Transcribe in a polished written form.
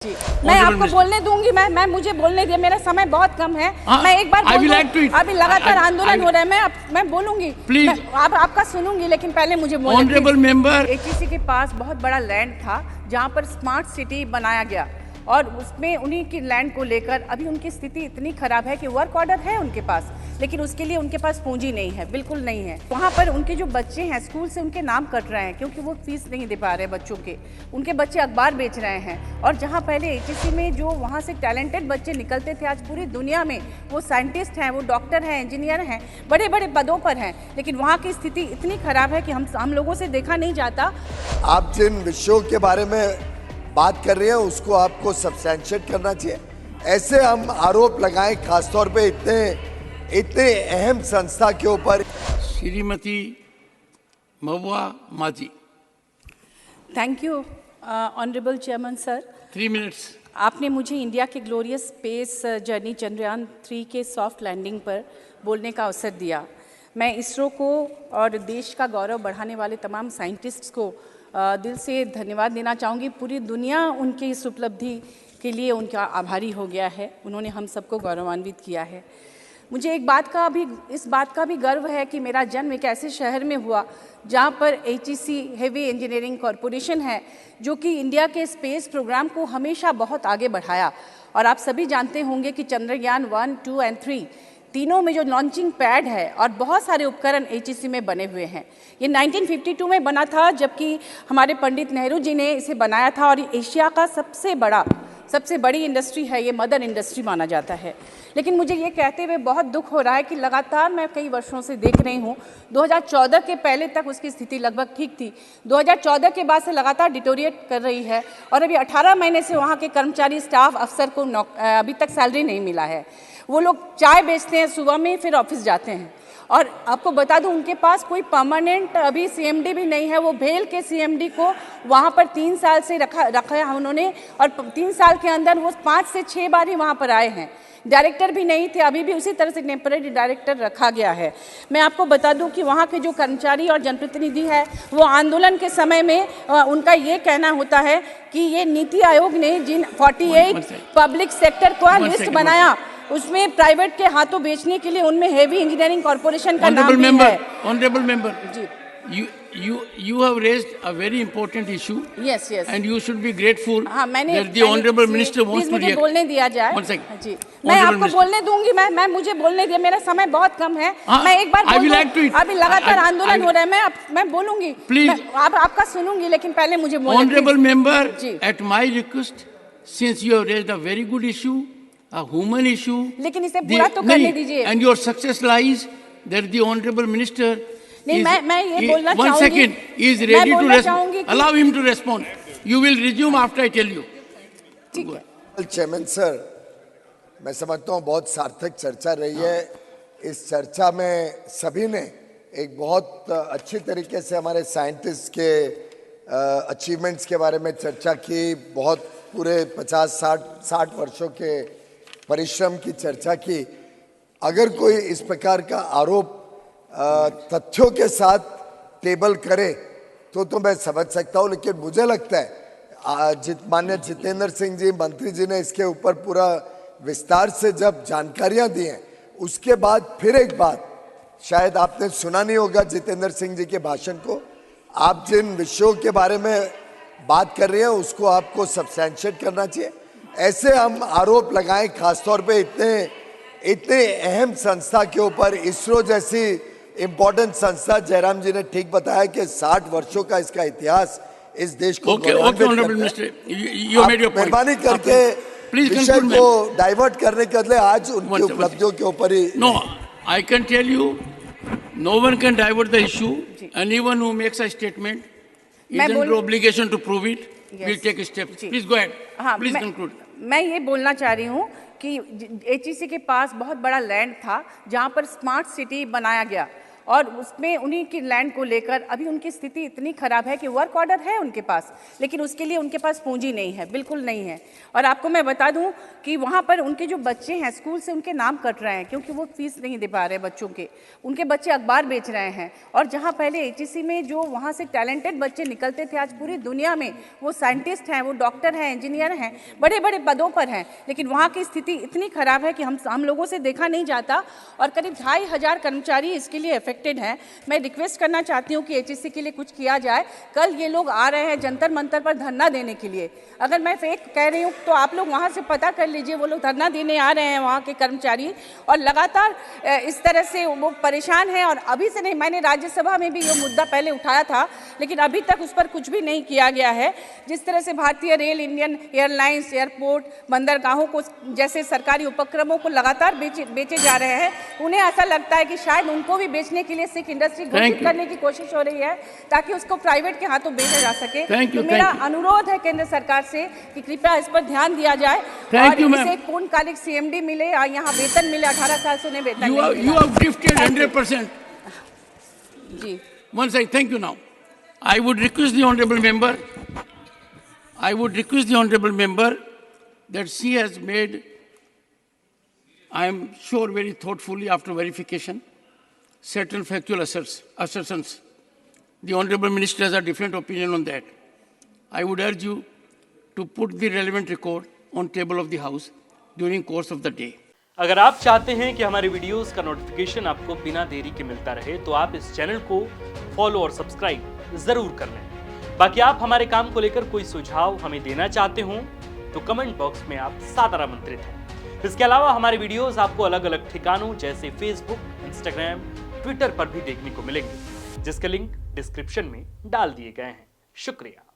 जी, मैं आपको बोलने दूंगी। मैं मुझे बोलने दिया, मेरा समय बहुत कम है। मैं एक बार अभी लगातार आंदोलन हो रहा है, मैं बोलूंगी प्लीज, आपका सुनूंगी, लेकिन पहले मुझे ऑनरेबल मेंबर। एचईसी के पास बहुत बड़ा लैंड था जहां पर स्मार्ट सिटी बनाया गया और उसमें उन्हीं की लैंड को लेकर अभी उनकी स्थिति इतनी खराब है कि वर्क ऑर्डर है उनके पास, लेकिन उसके लिए उनके पास पूंजी नहीं है, बिल्कुल नहीं है। वहाँ पर उनके जो बच्चे हैं स्कूल से उनके नाम कट रहे हैं क्योंकि वो फीस नहीं दे पा रहे बच्चों के। उनके बच्चे अखबार बेच रहे हैं और जहाँ पहले एचईसी में जो वहाँ से टैलेंटेड बच्चे निकलते थे, आज पूरी दुनिया में वो साइंटिस्ट हैं, वो डॉक्टर हैं, इंजीनियर हैं, बड़े बड़े पदों पर हैं, लेकिन वहाँ की स्थिति इतनी खराब है कि हम लोगों से देखा नहीं जाता। आप जिन विषयों के बारे में बात कर रहे हैं उसको आपको सब्सटेंशिएट करना चाहिए। ऐसे हम आरोप लगाएं खासतौर पे इतने अहम संस्था के ऊपर। श्रीमती महुआ माझी। Thank you honourable chairman sir. 3 minutes. आपने मुझे इंडिया के ग्लोरियस स्पेस जर्नी चंद्रयान 3 के सॉफ्ट लैंडिंग पर बोलने का अवसर दिया। मैं इसरो को और देश का गौरव बढ़ाने वाले तमाम साइंटिस्ट्स को दिल से धन्यवाद देना चाहूँगी। पूरी दुनिया उनकी इस उपलब्धि के लिए उनका आभारी हो गया है, उन्होंने हम सबको गौरवान्वित किया है। मुझे इस बात का भी गर्व है कि मेरा जन्म एक ऐसे शहर में हुआ जहाँ पर एचईसी हेवी इंजीनियरिंग कॉरपोरेशन है जो कि इंडिया के स्पेस प्रोग्राम को हमेशा बहुत आगे बढ़ाया। और आप सभी जानते होंगे कि चंद्रयान 1, 2 और 3 तीनों में जो लॉन्चिंग पैड है और बहुत सारे उपकरण एचईसी में बने हुए हैं। ये 1952 में बना था, जबकि हमारे पंडित नेहरू जी ने इसे बनाया था और एशिया का सबसे बड़ी इंडस्ट्री है, ये मदर इंडस्ट्री माना जाता है। लेकिन मुझे ये कहते हुए बहुत दुख हो रहा है कि लगातार मैं कई वर्षों से देख रही हूँ, 2014 के पहले तक उसकी स्थिति लगभग ठीक थी, 2014 के बाद से लगातार डिटोरिएट कर रही है और अभी 18 महीने से वहाँ के कर्मचारी, स्टाफ, अफसर को अभी तक सैलरी नहीं मिला है। वो लोग चाय बेचते हैं सुबह में, फिर ऑफिस जाते हैं। और आपको बता दूं, उनके पास कोई परमानेंट अभी सीएमडी भी नहीं है। वो भेल के सीएमडी को वहाँ पर 3 साल से रखा है उन्होंने, और 3 साल के अंदर वो 5 से 6 बार ही वहाँ पर आए हैं। डायरेक्टर भी नहीं थे, अभी भी उसी तरह से टेम्पररी डायरेक्टर रखा गया है। मैं आपको बता दूं कि वहाँ के जो कर्मचारी और जनप्रतिनिधि है, वो आंदोलन के समय में उनका ये कहना होता है कि ये नीति आयोग ने जिन 48 पब्लिक सेक्टर का लिस्ट बनाया, उसमें प्राइवेट के हाथों बेचने के लिए उनमें हेवी इंजीनियरिंग कॉर्पोरेशन का नाम भी है। Honourable member ji, you have raised a very important issue. Yes. And you should be grateful. हाँ, that the honorable minister wants to मुझे बोलने दिया जाए। One second. जी, मैं आपको बोलने दूंगी। मैं मुझे बोलने दिया, मेरा समय बहुत कम है। मैं एक बार अभी लगातार आंदोलन हो रहा है, मैं बोलूंगी प्लीज, आपका सुनूंगी, लेकिन पहले मुझे honourable member, at my request, since you have raised a very good issue, a human issue, लेकिन इसे पूरा तो करने दीजिए। and your success lies that the honorable minister नहीं, मैं ये बोलना चाहूंगी। 1 second, he is ready to respond. Allow him to respond. You will resume after I tell you. ठीक है। चेयरमैन सर, मैं समझता हूँ बहुत सार्थक चर्चा रही है। इस चर्चा में सभी ने एक बहुत अच्छी तरीके से हमारे साइंटिस्ट के अचीवमेंट्स के बारे में चर्चा की, बहुत पूरे 50-60 वर्षों के परिश्रम की चर्चा की। अगर कोई इस प्रकार का आरोप तथ्यों के साथ टेबल करे तो मैं समझ सकता हूँ, लेकिन मुझे लगता है माननीय जितेंद्र सिंह जी मंत्री जी ने इसके ऊपर पूरा विस्तार से जब जानकारियां दी हैं, उसके बाद फिर एक बात, शायद आपने सुना नहीं होगा जितेंद्र सिंह जी के भाषण को। आप जिन विषयों के बारे में बात कर रहे हैं उसको आपको सब्सटेंशिएट करना चाहिए। ऐसे हम आरोप लगाएं खासतौर पे इतने अहम संस्था के ऊपर, इसरो जैसी इम्पोर्टेंट संस्था। जयराम जी ने ठीक बताया कि 60 वर्षों का इसका इतिहास इस देश को मेहरबानी करके विषय को डाइवर्ट करने के बदले आज उनकी उपलब्धियों के ऊपर ही। No, I can tell you, no one can divert the issue. Anyone who makes a statement is under obligation to prove it. We'll take steps. Please go ahead. Please conclude. मैं ये बोलना चाह रही हूँ कि एचईसी के पास बहुत बड़ा लैंड था जहाँ पर स्मार्ट सिटी बनाया गया और उसमें उन्हीं की लैंड को लेकर अभी उनकी स्थिति इतनी खराब है कि वर्क ऑर्डर है उनके पास, लेकिन उसके लिए उनके पास पूंजी नहीं है, बिल्कुल नहीं है। और आपको मैं बता दूं कि वहाँ पर उनके जो बच्चे हैं स्कूल से उनके नाम कट रहे हैं क्योंकि वो फीस नहीं दे पा रहे बच्चों के। उनके बच्चे अखबार बेच रहे हैं, और जहाँ पहले एचईसी में जो वहाँ से टैलेंटेड बच्चे निकलते थे, आज पूरी दुनिया में वो साइंटिस्ट हैं, वो डॉक्टर हैं, इंजीनियर हैं, बड़े बड़े पदों पर हैं, लेकिन वहाँ की स्थिति इतनी खराब है कि हम लोगों से देखा नहीं जाता। और करीब 2500 कर्मचारी इसके लिए अफेक्टेड हैं। मैं रिक्वेस्ट करना चाहती हूँ कि एचईसी के लिए कुछ किया जाए। कल ये लोग आ रहे हैं जंतर मंतर पर धरना देने के लिए। अगर मैं फेक कह रही हूँ तो आप लोग वहाँ से पता कर लीजिए, वो लोग धरना देने आ रहे हैं वहाँ के कर्मचारी, और लगातार इस तरह से वो परेशान हैं। और अभी से नहीं, मैंने राज्यसभा में भी ये मुद्दा पहले उठाया था, लेकिन अभी तक उस पर कुछ भी नहीं किया गया है। जिस तरह से भारतीय रेल, इंडियन एयरलाइंस, एयरपोर्ट, बंदरगाहों को जैसे सरकारी उपक्रमों को लगातार बेचे जा रहे हैं, उन्हें ऐसा लगता है कि शायद उनको भी बेचने के लिए सिख इंडस्ट्री घोषित करने की कोशिश हो रही है ताकि उसको प्राइवेट के हाथों बेचा जा सके। तो मेरा अनुरोध है केंद्र सरकार से कि कृपया इस पर ध्यान दिया जाए और इसे एक पूर्णकालिक सीएमडी मिले और यहाँ वेतन मिले। 18 साल से उन्हें वेतन नहीं मिला। You have drifted 100%. Ji, One second, thank you now. I would request the honorable member that she has made, I am sure very thoughtfully after verification, certain factual assertions. The honorable minister has a different opinion on that. I would urge you to put the relevant record on table of the house during course of the day. अगर आप चाहते हैं कि हमारे videos का notification आपको बिना देरी के मिलता रहे तो आप इस चैनल को फॉलो और सब्सक्राइब जरूर कर लें। बाकी आप हमारे काम को लेकर कोई सुझाव हमें देना चाहते हो तो कमेंट बॉक्स में आप सादर आमंत्रित हैं। इसके अलावा हमारे वीडियोस आपको अलग अलग ठिकानों जैसे फेसबुक, इंस्टाग्राम, ट्विटर पर भी देखने को मिलेंगे, जिसके लिंक डिस्क्रिप्शन में डाल दिए गए हैं। शुक्रिया।